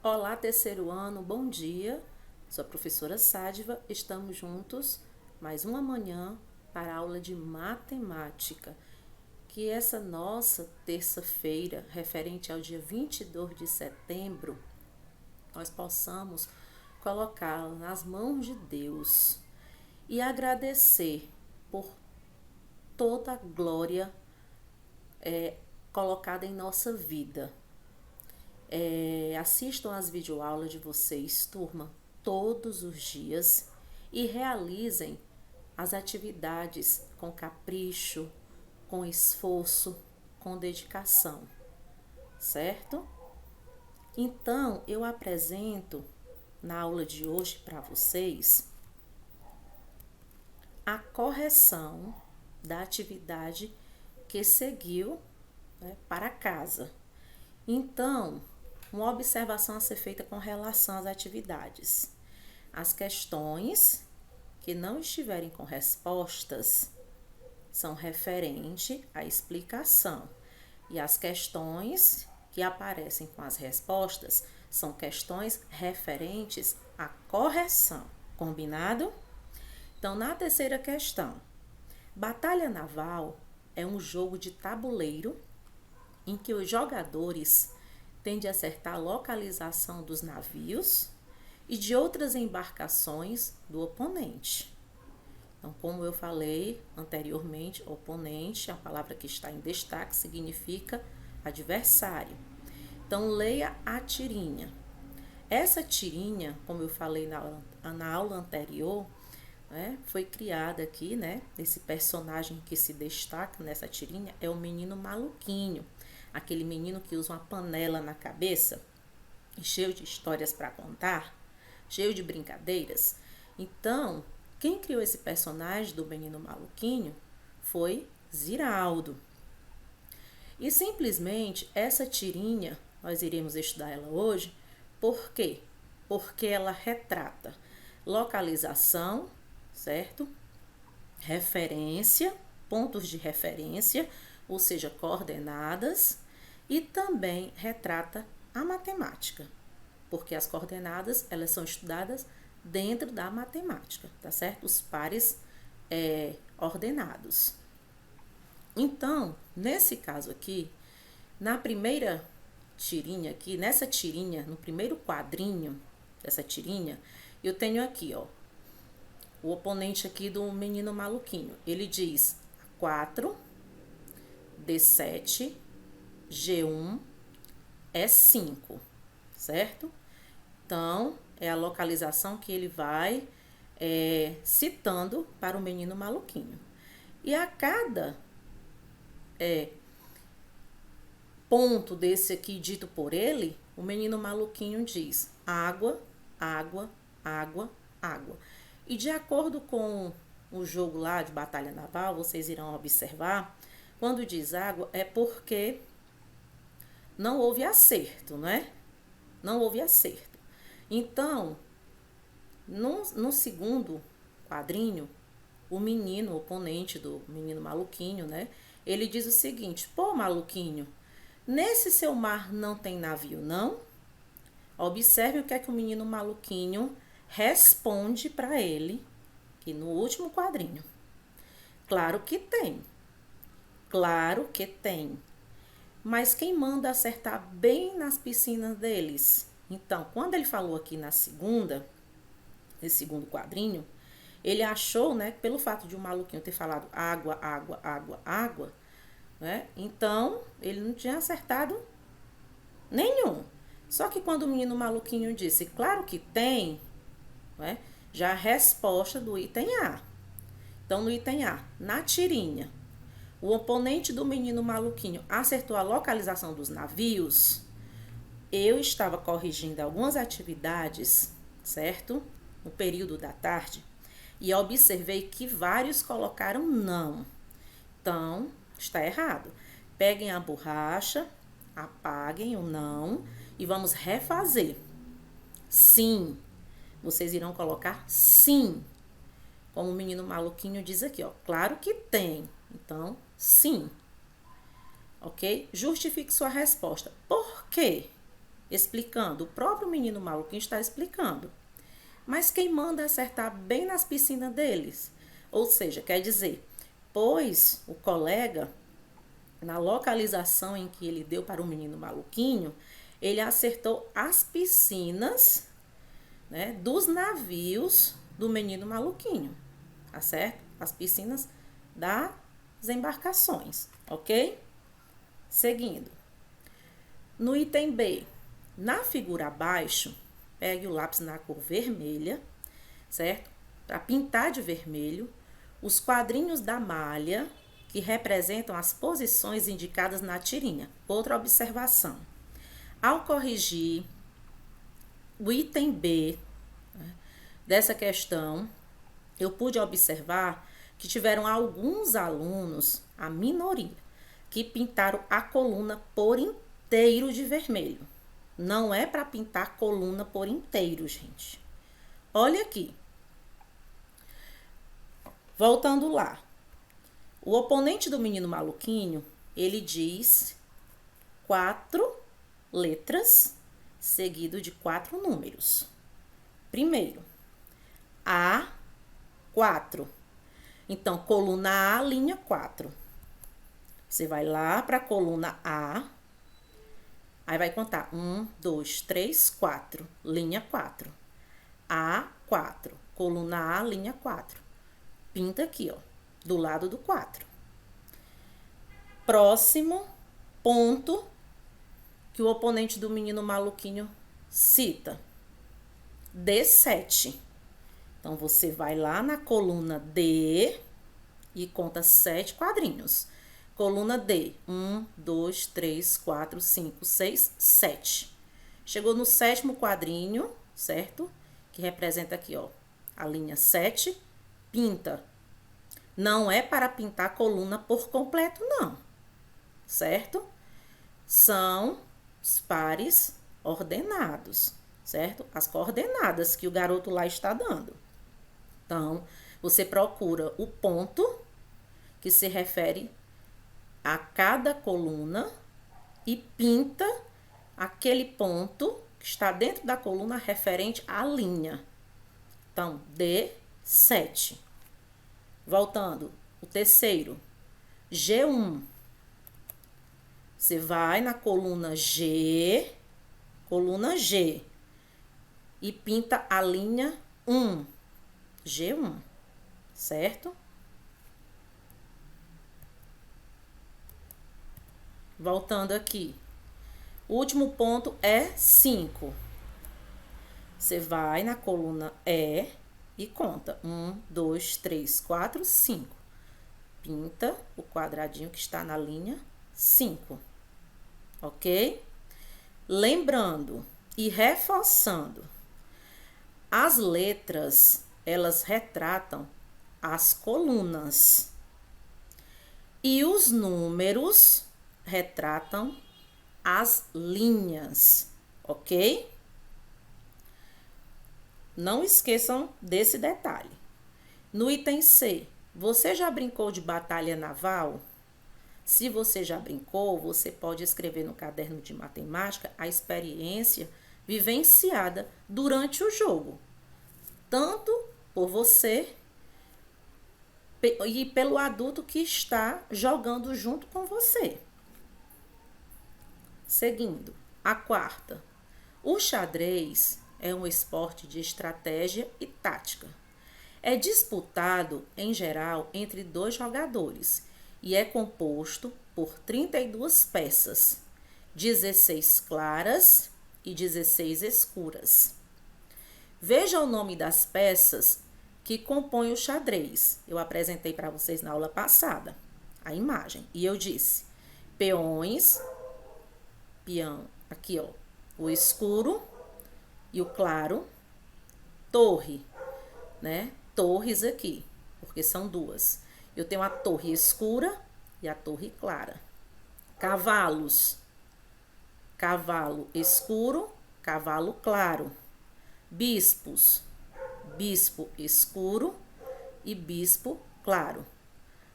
Olá, terceiro ano, bom dia. Sou a professora Sádiva. Estamos juntos mais uma manhã para a aula de matemática. Que essa nossa terça-feira, referente ao dia 22 de setembro, nós possamos colocá-la nas mãos de Deus e agradecer por toda a glória colocada em nossa vida. Assistam às videoaulas de vocês, turma, todos os dias e realizem as atividades com capricho, com esforço, com dedicação, certo? Então, eu apresento na aula de hoje para vocês a correção da atividade que seguiu, né, para casa. Então, uma observação a ser feita com relação às atividades. As questões que não estiverem com respostas são referentes à explicação. E as questões que aparecem com as respostas são questões referentes à correção. Combinado? Então, na terceira questão, batalha naval é um jogo de tabuleiro em que os jogadores têm de acertar a localização dos navios e de outras embarcações do oponente. Então, como eu falei anteriormente, oponente, a palavra que está em destaque, significa adversário. Então, leia a tirinha. Essa tirinha, como eu falei na aula anterior, né, foi criada aqui, né? Esse personagem que se destaca nessa tirinha é o menino maluquinho. Aquele menino que usa uma panela na cabeça, cheio de histórias para contar, cheio de brincadeiras. Então, quem criou esse personagem do menino maluquinho foi Ziraldo. E simplesmente essa tirinha, nós iremos estudar ela hoje, por quê? Porque ela retrata localização, certo? Referência, pontos de referência, ou seja, coordenadas, e também retrata a matemática, porque as coordenadas, elas são estudadas dentro da matemática, tá certo? Os pares ordenados. Então, nesse caso aqui, na primeira tirinha aqui, nessa tirinha, no primeiro quadrinho dessa tirinha, eu tenho aqui, ó, o oponente aqui do menino maluquinho. Ele diz 4, D7, G1, E5, certo? Então, é a localização que ele vai citando para o menino maluquinho. E a cada ponto desse aqui dito por ele, o menino maluquinho diz água, água, água, água. E de acordo com o jogo lá de batalha naval, vocês irão observar, quando diz água é porque não houve acerto, né? Não houve acerto. Então, no segundo quadrinho, o menino, o oponente do menino maluquinho, né? Ele diz o seguinte: pô, maluquinho, nesse seu mar não tem navio, não? Observe o que é que o menino maluquinho responde para ele, que no último quadrinho. Claro que tem. Claro que tem. Mas quem manda acertar bem nas piscinas deles? Então, quando ele falou aqui nesse segundo quadrinho, ele achou, né, pelo fato de o maluquinho ter falado água, água, água, água, né? Então, ele não tinha acertado nenhum. Só que quando o menino maluquinho disse, claro que tem, né, já a resposta do item A. Então, no item A, na tirinha, o oponente do menino maluquinho acertou a localização dos navios. Eu estava corrigindo algumas atividades, certo? No período da tarde. E observei que vários colocaram não. Então, está errado. Peguem a borracha, apaguem o não e vamos refazer. Sim. Vocês irão colocar sim. Como o menino maluquinho diz aqui, ó. Claro que tem. Então, sim. Ok? Justifique sua resposta. Por quê? explicando. O próprio menino maluquinho está explicando. Mas quem manda acertar bem nas piscinas deles? Ou seja, quer dizer, pois o colega, na localização em que ele deu para o menino maluquinho, ele acertou as piscinas, né, dos navios do menino maluquinho, tá certo? As piscinas das embarcações, ok? Seguindo. No item B, na figura abaixo, pegue o lápis na cor vermelha, certo? Para pintar de vermelho os quadrinhos da malha que representam as posições indicadas na tirinha. Outra observação. Ao corrigir o item B, né, dessa questão, eu pude observar que tiveram alguns alunos, a minoria, que pintaram a coluna por inteiro de vermelho. Não é para pintar a coluna por inteiro, gente. Olha aqui. Voltando lá. O oponente do menino maluquinho, ele diz 4 letras seguido de 4 números. Primeiro, A4. Então, coluna A, linha 4. Você vai lá para a coluna A. Aí vai contar 1, 2, 3, 4. Linha 4. A4. Coluna A, linha 4. Pinta aqui, ó, do lado do 4. Próximo ponto que o oponente do menino maluquinho cita. D7. Então, você vai lá na coluna D e conta 7 quadrinhos. Coluna D, 1, 2, 3, 4, 5, 6, 7. Chegou no 7º quadrinho, certo? Que representa aqui, ó, a linha 7. Pinta. Não é para pintar a coluna por completo, não. Certo? São os pares ordenados, certo? As coordenadas que o garoto lá está dando. Então, você procura o ponto que se refere a cada coluna e pinta aquele ponto que está dentro da coluna referente à linha. Então, D7. Voltando, o terceiro, G1. Você vai na coluna G, e pinta a linha 1, G1, certo? Voltando aqui. O último ponto é 5. Você vai na coluna E e conta 1, 2, 3, 4, 5. Pinta o quadradinho que está na linha 5. Ok? Lembrando e reforçando, as letras, elas retratam as colunas e os números retratam as linhas, ok? Não esqueçam desse detalhe. No item C, você já brincou de batalha naval? Se você já brincou, você pode escrever no caderno de matemática a experiência vivenciada durante o jogo, tanto por você e pelo adulto que está jogando junto com você. Seguindo, a quarta. O xadrez é um esporte de estratégia e tática. É disputado, em geral, entre 2 jogadores e é composto por 32 peças, 16 claras e 16 escuras. Veja o nome das peças que compõem o xadrez. Eu apresentei para vocês na aula passada a imagem e eu disse: peões, peão, aqui ó, o escuro e o claro, torre, né? Torres aqui, porque são 2. Eu tenho a torre escura e a torre clara. Cavalos, cavalo escuro, cavalo claro. Bispos, bispo escuro e bispo claro.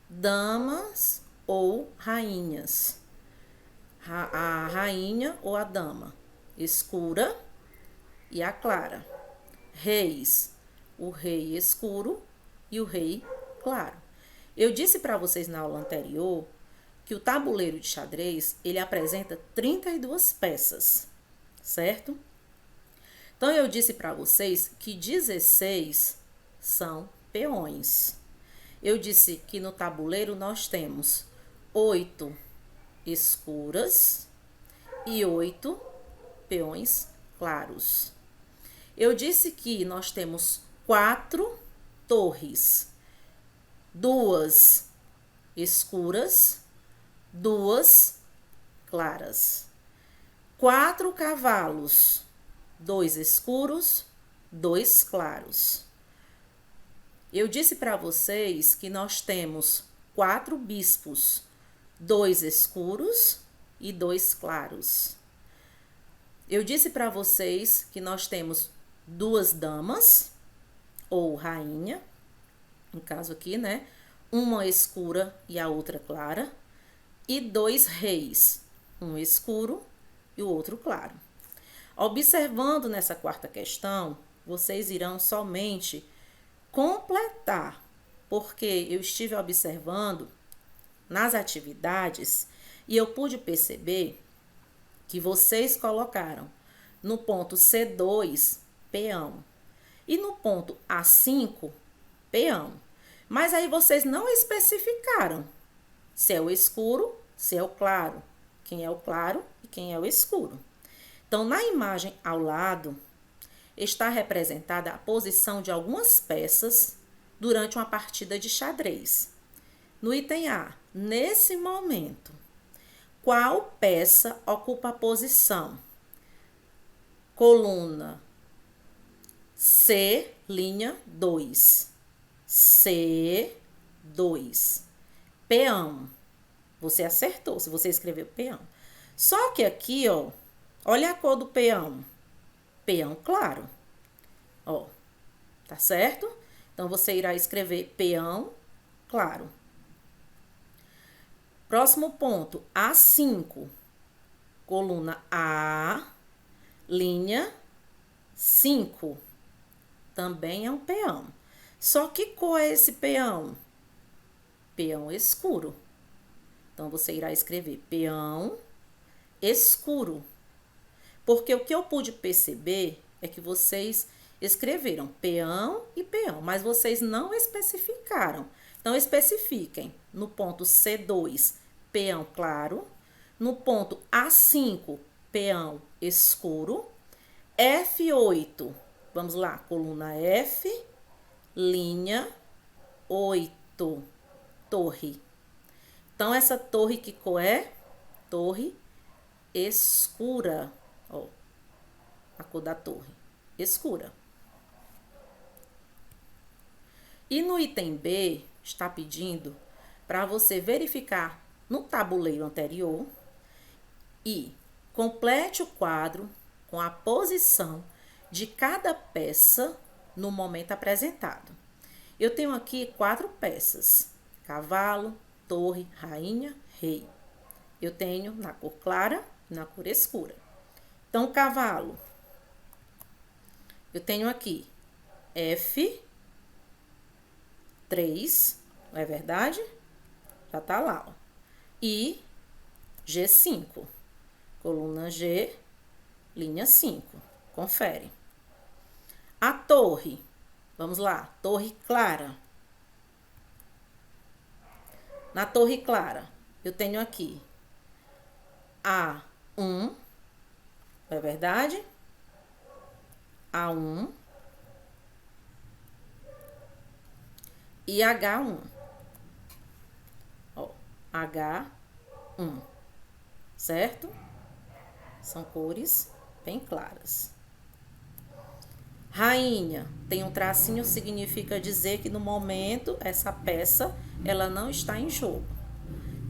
Damas ou rainhas, a rainha ou a dama. escura e a clara. Reis, o rei escuro e o rei claro. Eu disse para vocês na aula anterior que o tabuleiro de xadrez, ele apresenta 32 peças, certo? Então, eu disse para vocês que 16 são peões. Eu disse que no tabuleiro nós temos 8 escuras e 8 peões claros. Eu disse que nós temos 4 torres, 2 escuras, 2 claras. 4 cavalos, 2 escuros, 2 claros. Eu disse para vocês que nós temos 4 bispos, 2 escuros e 2 claros. Eu disse para vocês que nós temos 2 damas, ou rainha, no caso aqui, né? Uma escura e a outra clara, e 2 reis, um escuro e o outro claro. Observando nessa quarta questão, vocês irão somente completar, porque eu estive observando nas atividades e eu pude perceber que vocês colocaram no ponto C2, peão, e no ponto A5, peão. Mas aí vocês não especificaram se é o escuro, se é o claro, quem é o claro e quem é o escuro. Então, na imagem ao lado, está representada a posição de algumas peças durante uma partida de xadrez. No item A, nesse momento, qual peça ocupa a posição? Coluna C, linha 2. C2. Peão. Você acertou se você escreveu peão. Só que aqui, ó, olha a cor do peão. Peão claro. Ó, tá certo? Então, você irá escrever peão claro. Próximo ponto, A5. Coluna A, linha 5. Também é um peão. Só que cor é esse peão? Peão escuro. Então, você irá escrever peão escuro. Porque o que eu pude perceber é que vocês escreveram peão e peão, mas vocês não especificaram. Então, especifiquem no ponto C2, peão claro. No ponto A5, peão escuro. F8, vamos lá, coluna F, linha 8, torre. Então, essa torre que cor é? Torre escura. Ó, a cor da torre, escura. E no item B, está pedindo para você verificar no tabuleiro anterior e complete o quadro com a posição de cada peça no momento apresentado. Eu tenho aqui 4 peças: cavalo, torre, rainha, rei. Eu tenho na cor clara e na cor escura. Então, cavalo, eu tenho aqui F3, não é verdade? Já tá lá, ó. E G5, coluna G, linha 5. Confere. A torre, vamos lá, torre clara. Na torre clara, eu tenho aqui A1, não é verdade? A1 e H1. Ó, H1, certo? São cores bem claras. Rainha, tem um tracinho, significa dizer que no momento essa peça, ela não está em jogo.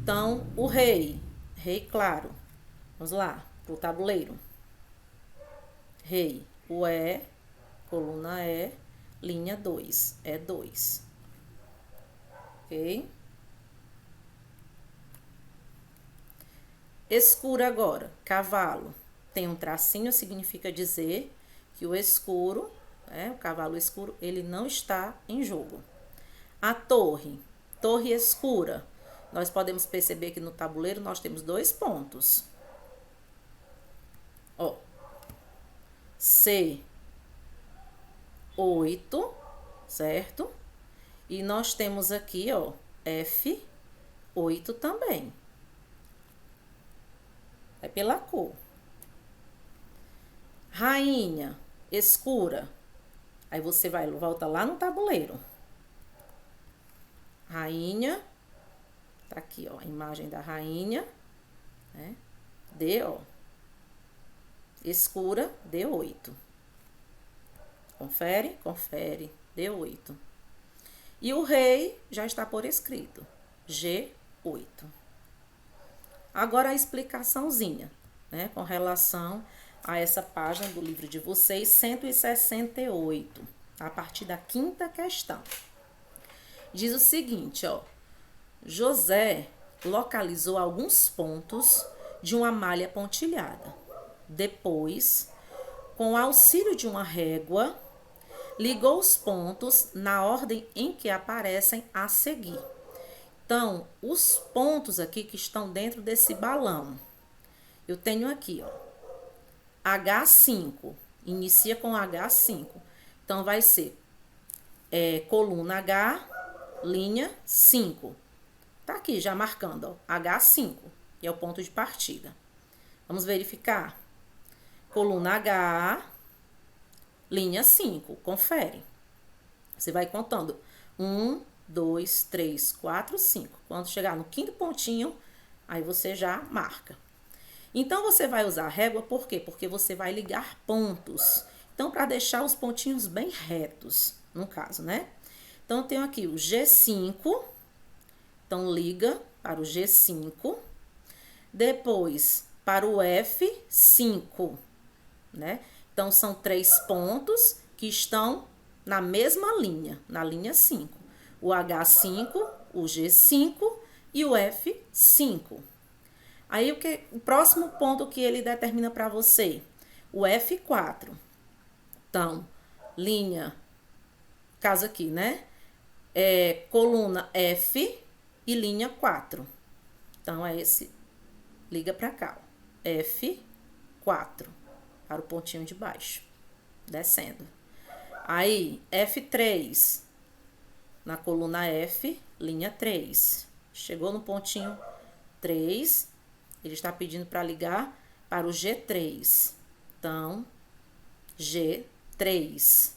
Então, o rei, rei claro. Vamos lá, pro tabuleiro. Rei, o E, coluna E, linha 2, E2. Ok? Escura agora, cavalo. tem um tracinho, significa dizer que o escuro, né, o cavalo escuro, ele não está em jogo. A torre, torre escura. Nós podemos perceber que no tabuleiro nós temos 2 pontos. Ó, C8, certo? E nós temos aqui, ó, F8 também. É pela cor. Rainha, escura. Aí você volta lá no tabuleiro. Rainha, tá aqui, ó, a imagem da rainha, né? D, ó. Escura, D8. Confere, confere, D8. E o rei já está por escrito, G8. Agora a explicaçãozinha, né, com relação a essa página do livro de vocês, 168, a partir da 5ª questão. Diz o seguinte, ó. José localizou alguns pontos de uma malha pontilhada. Depois, com o auxílio de uma régua, ligou os pontos na ordem em que aparecem a seguir. Então, os pontos aqui que estão dentro desse balão, eu tenho aqui, ó, H5, inicia com H5. Então, vai ser coluna H, linha 5. Tá aqui já marcando, ó, H5, que é o ponto de partida. Vamos verificar. Coluna H, linha 5, confere. Você vai contando. 1, 2, 3, 4, 5. Quando chegar no 5º pontinho, aí você já marca. Então, você vai usar a régua, por quê? Porque você vai ligar pontos. Então, para deixar os pontinhos bem retos, no caso, né? Então, eu tenho aqui o G5. Então, liga para o G5. Depois, para o F5, né? Então, são 3 pontos que estão na mesma linha, na linha 5. O H5, o G5 e o F5. Aí, o próximo ponto que ele determina para você? O F4. Então, linha, caso aqui, né? Coluna F e linha 4. Então, é esse, liga para cá, ó. F4, para o pontinho de baixo, descendo. Aí, F3, na coluna F, linha 3. Chegou no pontinho 3, ele está pedindo para ligar para o G3. Então, G3,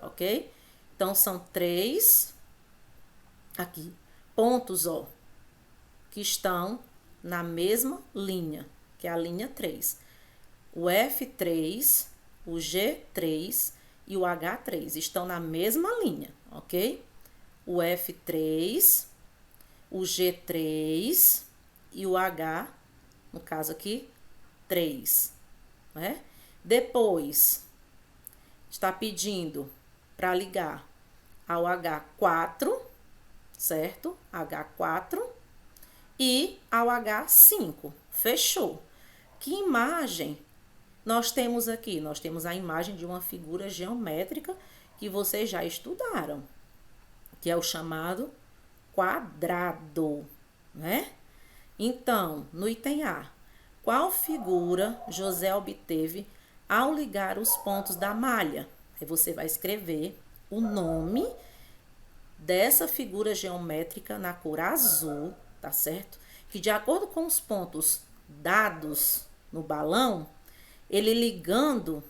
ok? Então, são 3, aqui, pontos, ó, que estão na mesma linha, que é a linha 3. O F3, o G3 e o H3 estão na mesma linha, ok? O F3, o G3 e o H, no caso aqui, 3, né? Depois, está pedindo para ligar ao H4, certo? H4 e ao H5. Fechou. Que imagem nós temos aqui? Nós temos a imagem de uma figura geométrica que vocês já estudaram, que é o chamado quadrado, né? Então, no item A, qual figura José obteve ao ligar os pontos da malha? Aí você vai escrever o nome dessa figura geométrica na cor azul, tá certo? Que de acordo com os pontos dados no balão, ele ligando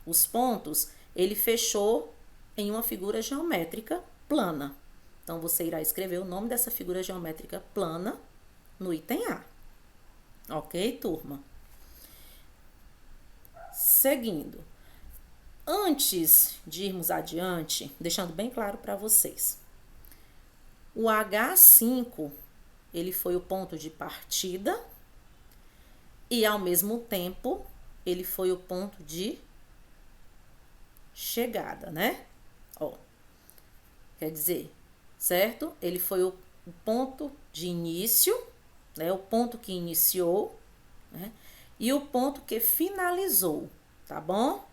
os pontos, ele fechou em uma figura geométrica plana. Então, você irá escrever o nome dessa figura geométrica plana no item A. Ok, turma? Seguindo. Antes de irmos adiante, deixando bem claro para vocês. O H5, ele foi o ponto de partida e, ao mesmo tempo, ele foi o ponto de chegada, né? Ó, quer dizer, certo? Ele foi o ponto de início, né? O ponto que iniciou, né? e o ponto que finalizou, tá bom?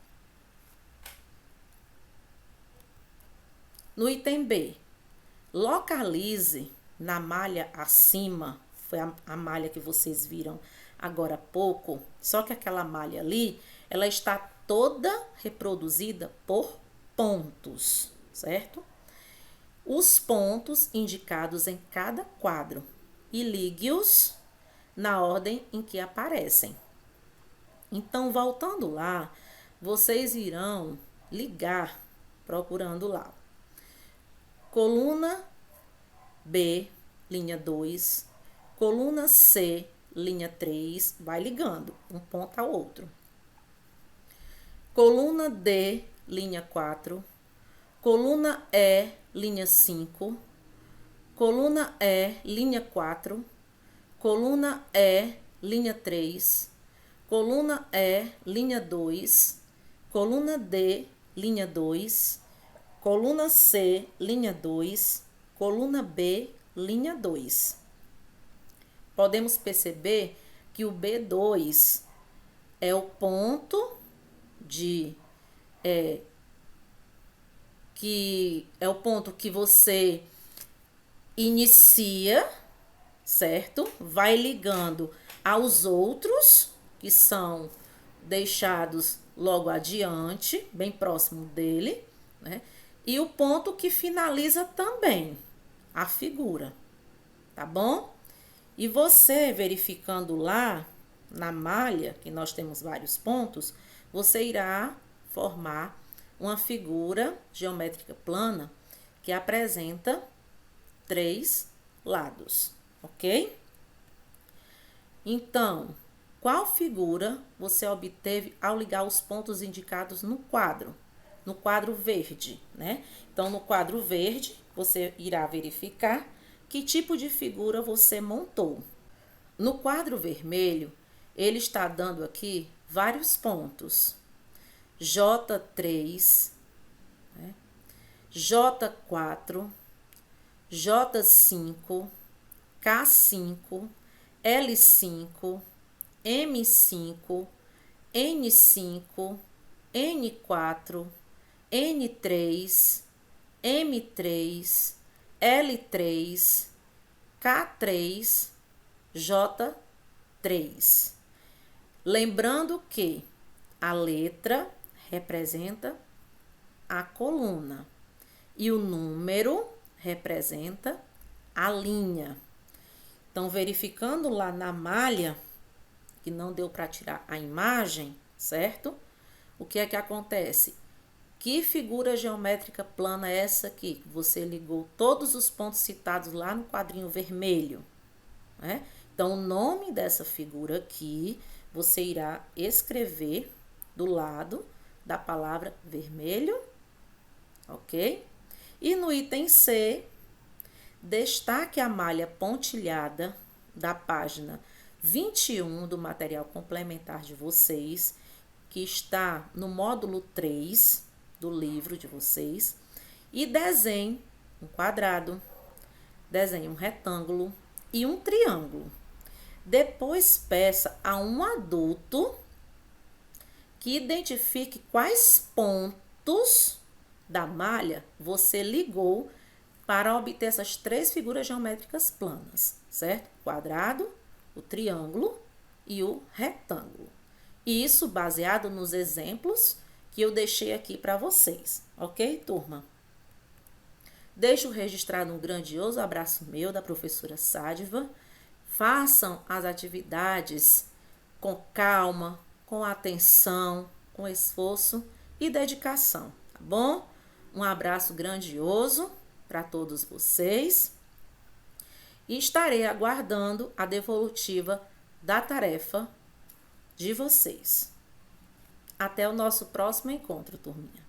No item B, localize na malha acima, foi a malha que vocês viram agora há pouco, só que aquela malha ali, ela está toda reproduzida por pontos, certo? Os pontos indicados em cada quadro e ligue-os na ordem em que aparecem. Então, voltando lá, vocês irão ligar, procurando lá. Coluna B, linha 2, coluna C, linha 3, vai ligando um ponto ao outro. Coluna D, linha 4, coluna E, linha 5, coluna E, linha 4, coluna E, linha 3, coluna E, linha 2, coluna D, linha 2, coluna C, linha 2, coluna B, linha 2. Podemos perceber que o B2 é o ponto que você inicia, certo? Vai ligando aos outros que são deixados logo adiante, bem próximo dele, né? E o ponto que finaliza também a figura, tá bom? E você verificando lá na malha, que nós temos vários pontos, você irá formar uma figura geométrica plana que apresenta 3 lados, ok? Então, qual figura você obteve ao ligar os pontos indicados no quadro? No quadro verde, né? Então, no quadro verde, você irá verificar que tipo de figura você montou. No quadro vermelho, ele está dando aqui vários pontos. J3, né? J4, J5, K5, L5, M5, N5, N4, N3, M3, L3, K3, J3. Lembrando que a letra representa a coluna e o número representa a linha. Então, verificando lá na malha, que não deu para tirar a imagem, certo? O que é que acontece? Que figura geométrica plana é essa aqui? Você ligou todos os pontos citados lá no quadrinho vermelho, né? Então, o nome dessa figura aqui, você irá escrever do lado da palavra vermelho, ok? E no item C, destaque a malha pontilhada da página 21 do material complementar de vocês, que está no módulo 3 do livro de vocês, e desenhe um quadrado, desenhe um retângulo e um triângulo. Depois peça a um adulto que identifique quais pontos da malha você ligou para obter essas 3 figuras geométricas planas, certo? O quadrado, o triângulo e o retângulo. E isso baseado nos exemplos que eu deixei aqui para vocês, ok, turma? Deixo registrado um grandioso abraço meu, da professora Sádiva. Façam as atividades com calma, com atenção, com esforço e dedicação, tá bom? Um abraço grandioso para todos vocês e estarei aguardando a devolutiva da tarefa de vocês. Até o nosso próximo encontro, turminha.